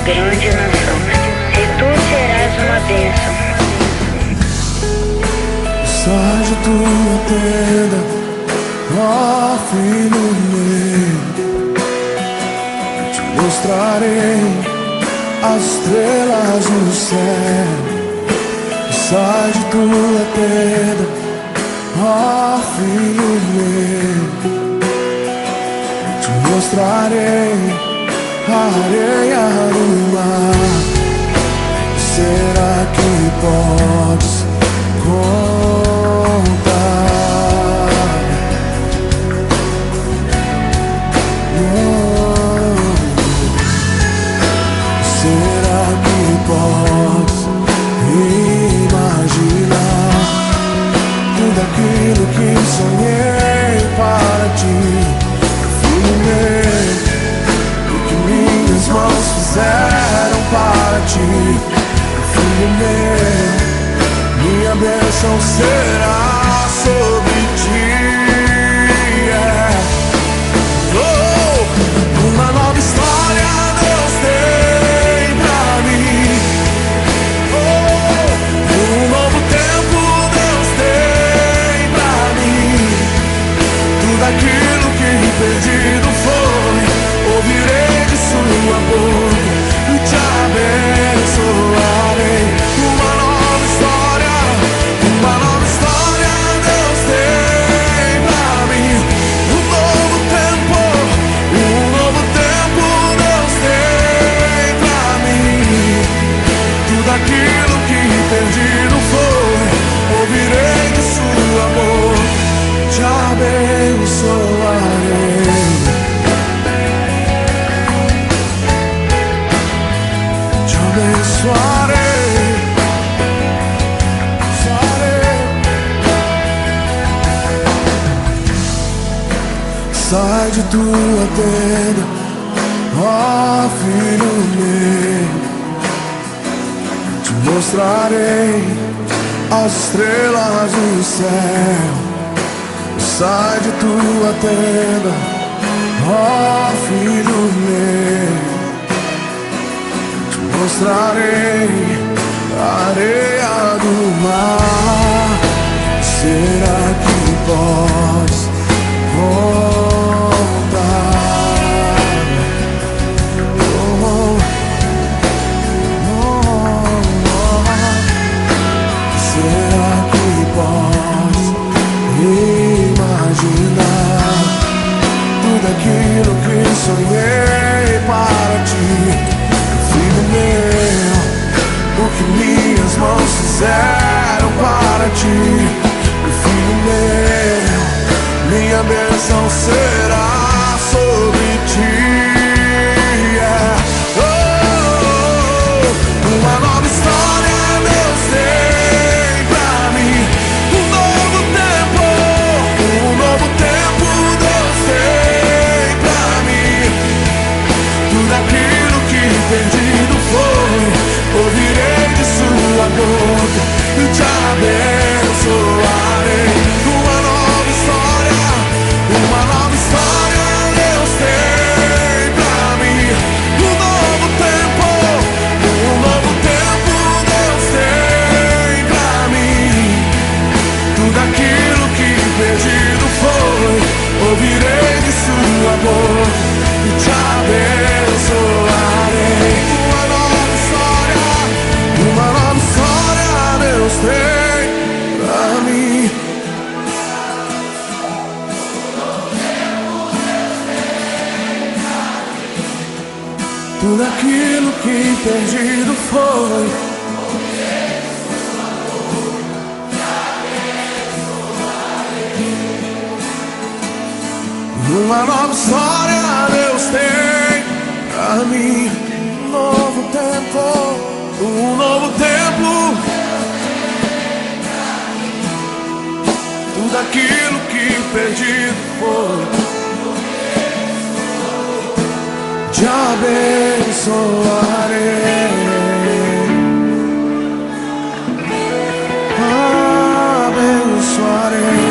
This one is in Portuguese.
grande nação, e tu serás uma bênção. Sai de tua tenda, ó filho meu, eu te mostrarei as estrelas no céu. Sai de tua tenda, ó filho meu, eu te mostrarei a areia do mar. Será que podes contar? Será que podes imaginar tudo aquilo que sonhei para ti, filho meu? O que minhas mãos fizeram para ti, filho meu, minha bênção será sobre ti. Oh, uma nova história Deus tem pra mim. Oh, um novo tempo Deus tem pra mim. Tudo aquilo que perdido foi, ouvirei de sua boca e te abençoarei. Uma nova história Deus tem pra mim. Um novo tempo Deus tem pra mim. Tudo aquilo que perdido foi, ouvirei de sua boca, te abençoarei. Te abençoarei. Sai de tua tenda, ó filho meu, te mostrarei as estrelas do céu. Sai de tua tenda, ó filho meu, te mostrarei a areia do mar. Será que podes contar? Oh, oh, oh. Será que podes imaginar tudo aquilo que sonhei para ti, filho meu? O que minhas mãos fizeram para ti, filho meu, minha bênção será sobre ti. Uma nova história Deus tem pra mim. Um novo tempo Deus tem pra mim. Tudo aquilo que perdido foi, ouvirei de sua boca e te abençoarei. Uma nova história Deus tem pra mim. Um novo tempo Deus tem pra mim. Tudo aquilo que perdido foi, ouvirei de sua boca e te abençoarei. Uma nova história Deus tem pra mim. Tudo aquilo que perdido foi, uma nova história Deus tem pra mim. Um novo tempo, tudo aquilo que perdido foi, te abençoarei. Abençoarei.